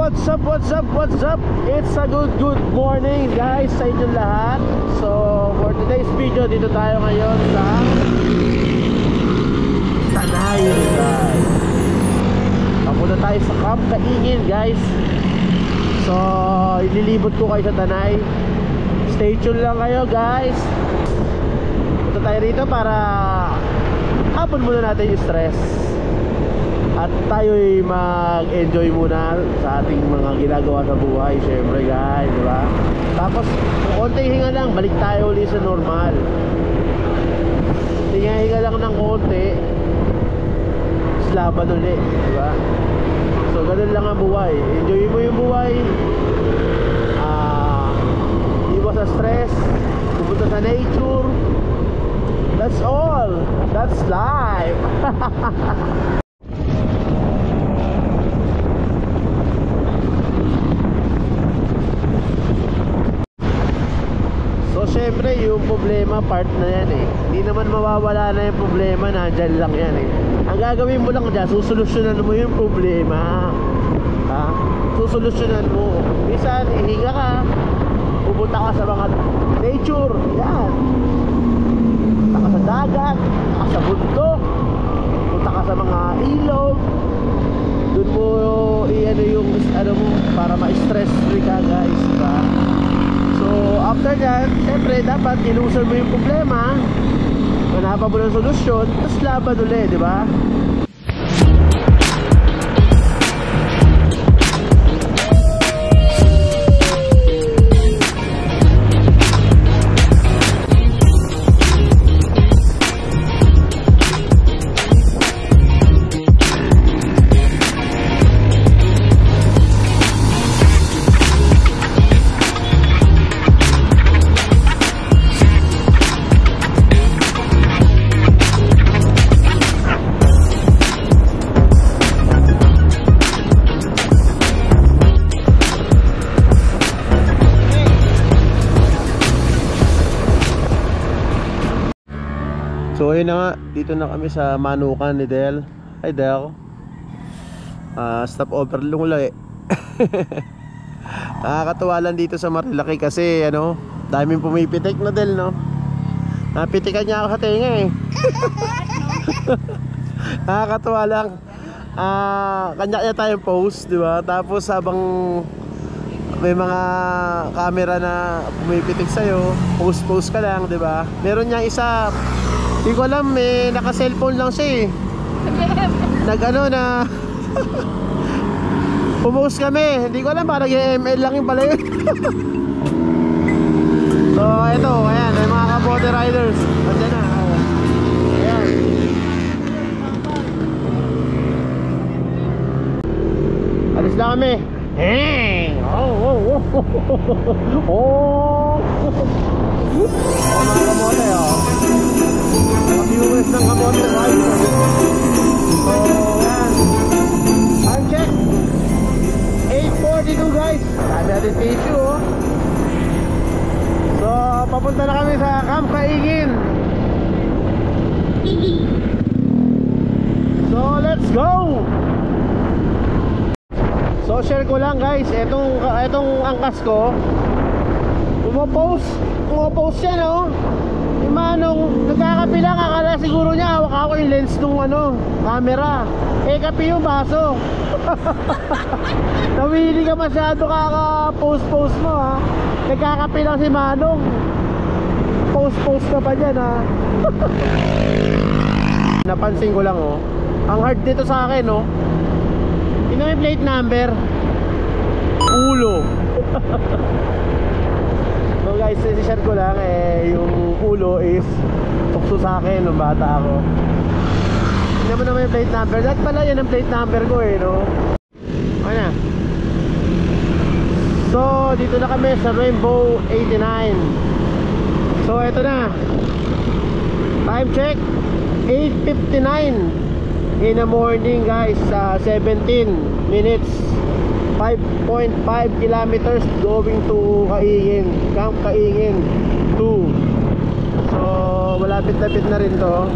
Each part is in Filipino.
What's up, what's up, what's up? It's a good morning guys sa inyong lahat. So for today's video, dito tayo ngayon sa Tanay guys. Papunta tayo sa Camp Kaingin guys. So ililibot ko kayo sa Tanay. Stay tuned lang kayo guys. Punta tayo rito para hapon muna natin yung stress at tayo'y mag-enjoy muna sa ating mga ginagawa sa buhay, syempre guys, di ba? Tapos, konting hinga lang, balik tayo ulit sa normal. Hinga lang ng konti, laban ulit, di ba? So, ganun lang ang buhay. Enjoy mo yung buhay. Iwas sa stress, pupunta sa nature. That's all. That's life. So syempre yung problema part na yan eh. Hindi naman mawawala na yung problema, nandyan lang yan eh. Ang gagawin mo lang dyan, susolusyonan mo yung problema. Ha? Susolusyonan mo. Minsan ihinga ka, pupunta ka sa mga nature. Yan. Punta ka sa dagat, punta ka sa bundok, punta ka sa mga ilog. Doon mo i-ano yung ano mo para ma-stress free ka guys, diba? So after that, siyempre dapat ilusol mo yung problema, manapan mo ng solusyon, tapos laban ulit, di ba? So ayun na nga, dito na kami sa Manukan ni Del. Hi Del. Stop over lang ulit. Nakakatuwa lang dito sa Marilaki kasi ano, daming pumipitik na Del, no? Napitikan niya ako sa tenga eh. Nakakatuwa lang. Kanya-kanya tayong post, di ba? Tapos habang may mga camera na pumipitik sa'yo, post ka lang, di ba? Meron niyang isa, hindi ko alam, naka-cellphone lang siya eh. Nag-ano na pumost kami, hindi ko alam, parang ML lang yung pala yun. So eto, ayan, may mga kabote riders. Andiyan na, ayan. Alis na kami. Hey! Oh! Mga kamote mga viewers ng kamote riders. So yan, time check 8:42 guys. Sabi natin tissue So papunta na kami sa Camp Kaingin. So let's go. So share ko lang guys, etong angkas ko, pumopost siya, no? Yung manong nagkakapi lang, akala siguro niya hawak ako yung lens nung ano, camera. Kapi yung baso. Nawili ka masyado kaka-post mo ha. Nagkakapi lang si Manong, post ka pa dyan ha. Napansin ko lang ang hard dito sa akin yun yung plate number, ulo. So guys, share ko lang yung ulo is tukso sa akin nung bata ako. Hindi mo naman yung plate number. Dahil pala yan ang plate number ko no? Ano? So dito na kami sa Rainbow 89. So eto na, time check 8:59 in the morning guys. 17 minutes, 5.5 kilometers going to Kaingin, Camp Kaingin 2. So malapit-lapit na rin to.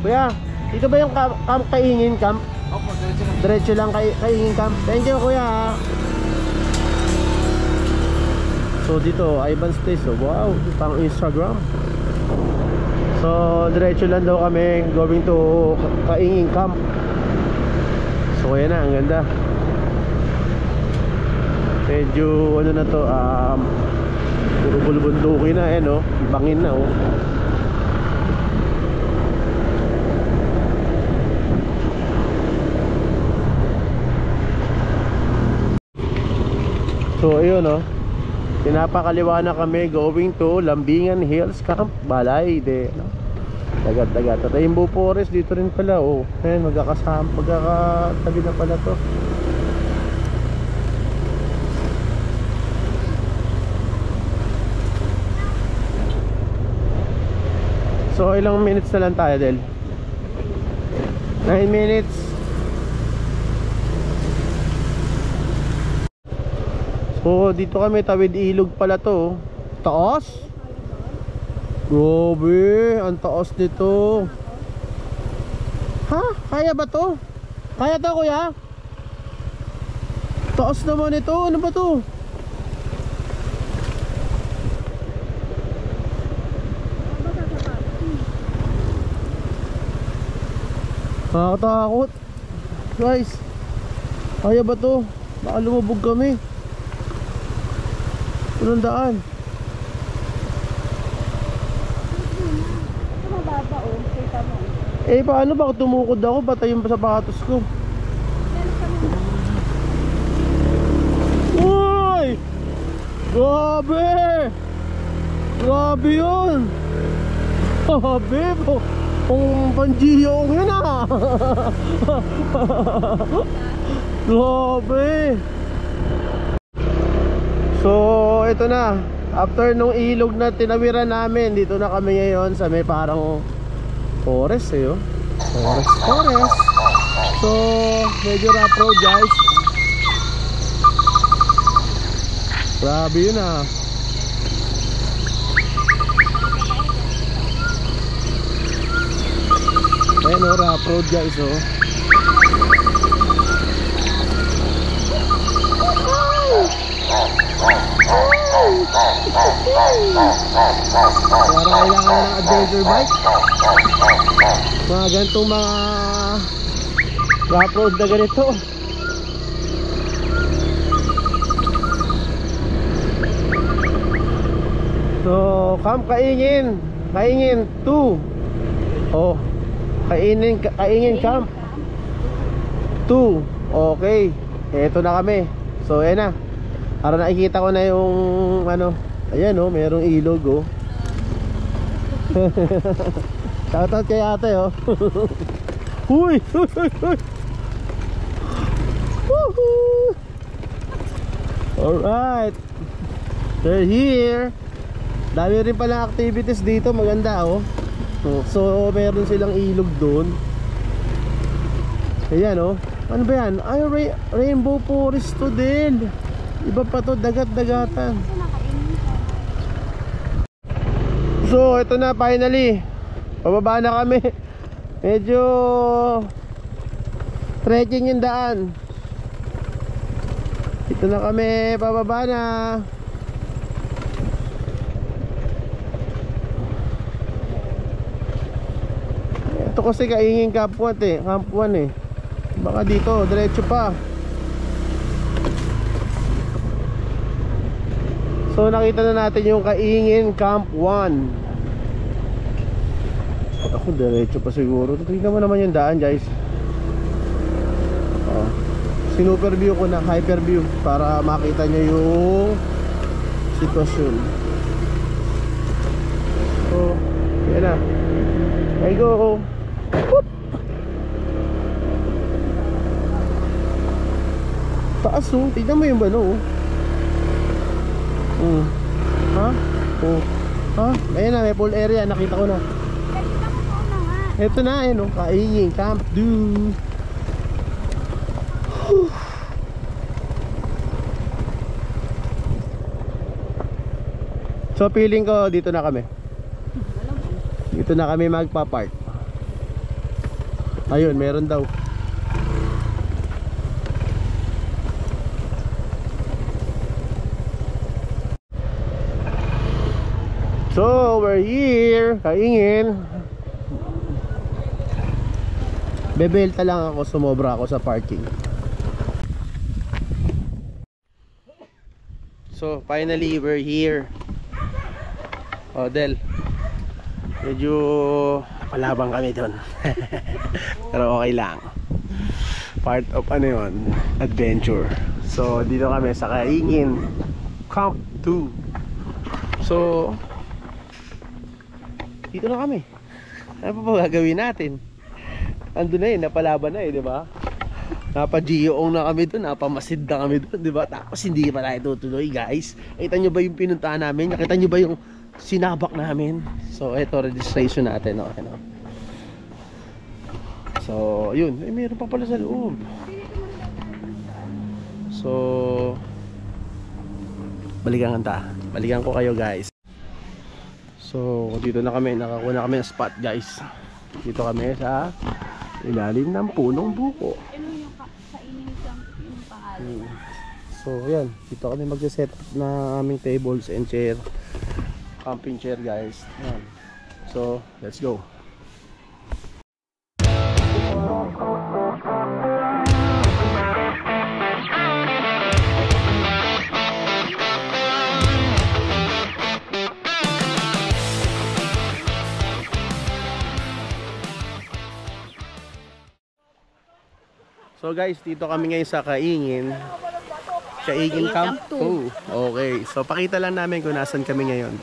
Kuya, dito ba yung Camp Kaingin camp? Opo, diretso lang. Diretso lang kay Inging Camp. Thank you kuya ha. So dito, Ivan's Place. Oh, wow, pang Instagram. So diretso lang daw kami going to Kaingin Camp. So ayan na, ang ganda. Medyo ano na to, puro bulubundukin na, no? Bangin na, oh. So ayun, no? Pinapakaliwa na kami going to Lambingan Hills Camp, Balayde, no? Dagat-dagat. At Rainbow Forest dito rin pala, oh. Ayan, magkakatabi na pala to. So ilang minutes na lang tayo, Del? 9 minutes. So dito kami, tawid ilog pala to. Taas? Grabe, ang taas nito. Ha? Kaya ba to? Kaya to kuya? Taas naman ito. Ano ba to? Nakakatakot. Guys, kaya ba to? Baka lumubog kami. Walang daan. Eh paano ba tumukod ako? Batay yung sapatos ko. Uy! Grabe! Grabe yun! Grabe po! Kung panjiyong yun ah! Grabe! So ito na, after nung ilog na tinawiran namin, dito na kami ngayon sa may parang forest eh, oh. Forest. So medyo rough road guys. Grabe yun ah. Ayan oh, rough road guys oh. Para kailangan ng adventure bike. Mga ganitong mga rough road na ganito. So Camp Kaingin 2. Oh, Kaingin Camp 2. Okay, eto na kami. So ayan na. Para nakikita ko na yung ano, ayan oh, mayroong ilog oh. Shoutout kay ate oh. Huy! Woohoo! Alright, they're here. Dami rin pala activities dito, maganda oh. So meron silang ilog doon. Ayan oh. Ano ba yan? Ay, Rainbow Forest to din. Iba pa to, dagat-dagatan. So ito na, finally pababa na kami. Medyo trekking yung daan. Ito na kami, pababa na. Ito kasi Kaingin Camp 1 eh, Camp 1 eh. Baka dito, diretso pa. So nakita na natin yung Kaingin Camp 1. Ako diretso pa siguro. Tingnan mo naman yung daan guys. Sinuper view ko na, hyper view, para makita nyo yung sitwasyon. So yan na. I go. Whoop! Taas oh, tignan mo yung bano oh. Ha? Oh. Ha? Ayan na, may pool area, nakita ko na. Ito na, ayun oh, Kaingin Camp 2. So feeling ko dito na kami. Dito na kami magpa-park. Ayun, meron daw. we're here. Kaingin. Bebelta lang ako, sumobra ako sa parking. So finally we're here. Oh Del, medyo palabang kami doon. Pero okay lang. Part of ano yun, adventure. So dito kami sa Kaingin Camp 2. So dito na kami. Ano pa ba gagawin natin? Ando na napalaban na di ba? Napa-GO na kami doon, napamasid na kami doon, di ba? Tapos hindi pa tayo tutuloy, guys. Nakita nyo ba yung pinuntahan namin? Nakita nyo ba yung sinabak namin? So ito, registration natin, okay, no? So yun, mayroon pa pala sa loob. So balikan ko kayo, guys. So dito na kami, nakakuha na kami ng spot, guys. Dito kami sa ilalim ng punong buko. So yan, dito kami magse-set up na aming tables and chair, camping chair, guys. Yan. So let's go. So guys, dito kami ngayon sa Kaingin Camp 2. Okay, so pakita lang namin kung nasan kami ngayon.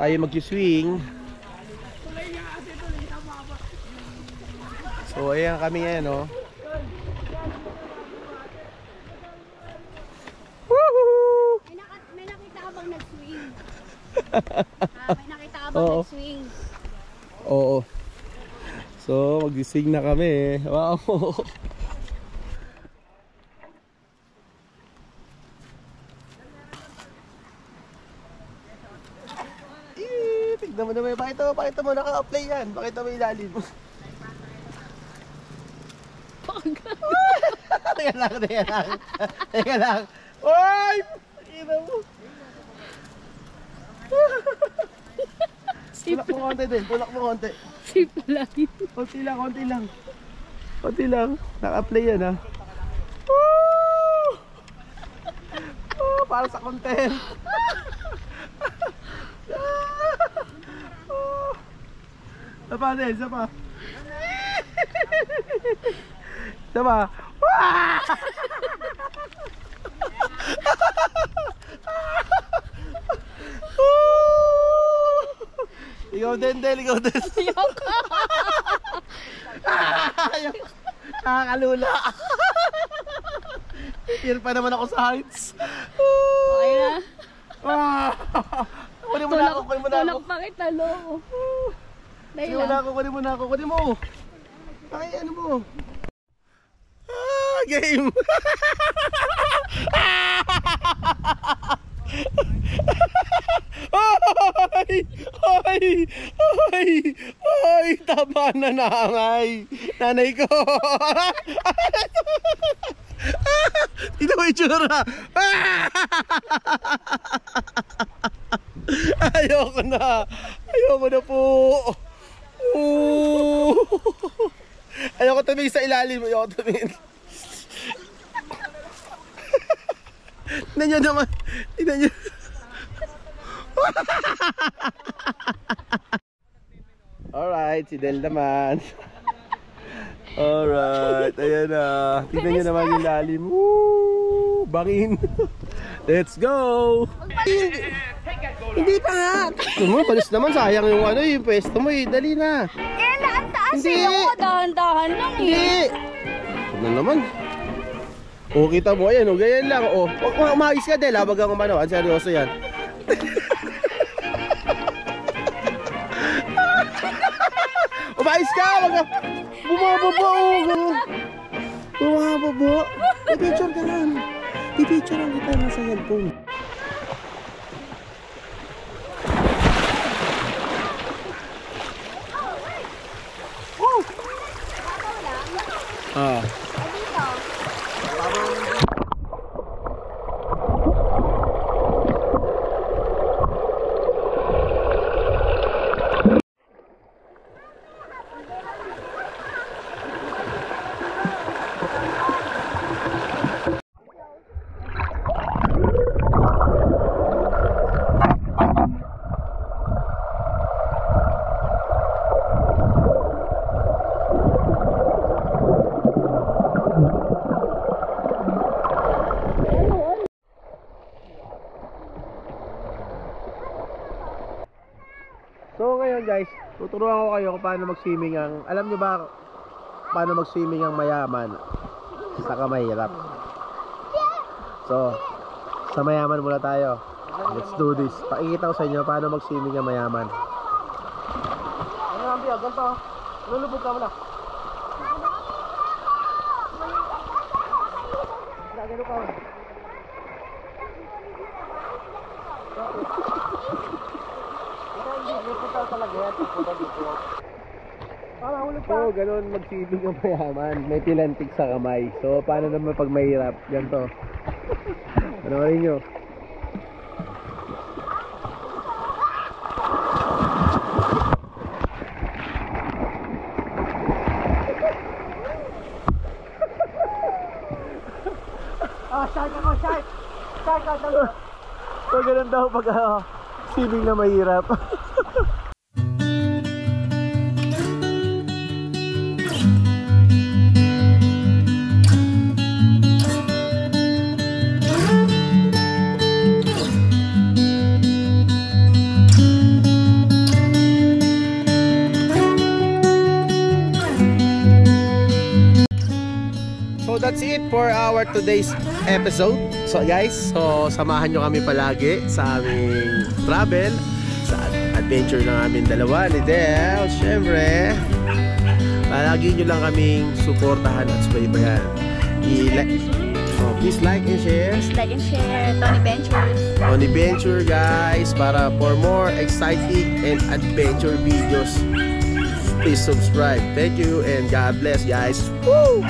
Tayo mag-swing. So ayan kami ngayon, no? bang nag-swing? May nakita ka bang nag-swing? Oo. So, mag-swing na kami. Wow. Tignan mo naman. Pakita mo naka-apply yan. Pakita mo ilalim. Teka lang. Oy! Ina mo. Tulak mo konti din. Safe lang. Konti lang. Naka-apply yan ha. Woo! Oh, para sa content. Isa pa. Ikaw din. Nakakalula. Here pa naman ako sa heights. Okay na? Kunin mo na ako. Tulak pa kita, lo. Kunin mo. Ay, ano mo? Game. Ay, tama na nanay ko. Ito mo itsura. Ayoko na po. Ayoko tumingin sa ilalim. Tignan nyo naman. Alright, si Del naman. Alright, ayan na. Tignan nyo naman yung lalim. Woo! Bangin. Let's go! Hindi pa nga. Palis naman, sayang yung yung pwesto mo eh. Dali na. Ang taas ako. Dahan-dahan lang eh. Hindi. Ano naman? O, kita mo, ayan o, ganyan lang. O, umayos ka Del, wag kang umano. Ang seryoso yan. Umayos ka, wag kang bumababa o. Bumababa. I-picture ka lang. I-picture lang kita na sa cellphone. So ngayon guys, tuturuan ko kayo kung paano mag-swimming ang, alam nyo ba paano mag-swimming ang mayaman saka mahirap? So, sa mayaman muna tayo. Let's do this. Pakikita ko sa inyo paano mag-swimming ang mayaman. Ano ang biya? Ganito. Lulubog ka muna. Gano'n ka. So, ganun mag-swimming ang mayaman. May pilantik sa kamay. So, paano naman pag mahirap? Ganito. Panoorin nyo. Shark ako, shark! Shark ako! So, ganun daw pag swimming na mahirap. that's it for our today's episode. So guys, so samahan nyo kami palagi sa aming travel, sa adventure ng aming dalawa ni Del. Siyempre, palagi nyo lang kaming suportahan at subaybayan. Please like and share. Please like and share. Tony Ventures. Tony Venture guys, para for more exciting and adventure videos, please subscribe. Thank you and God bless guys. Woo!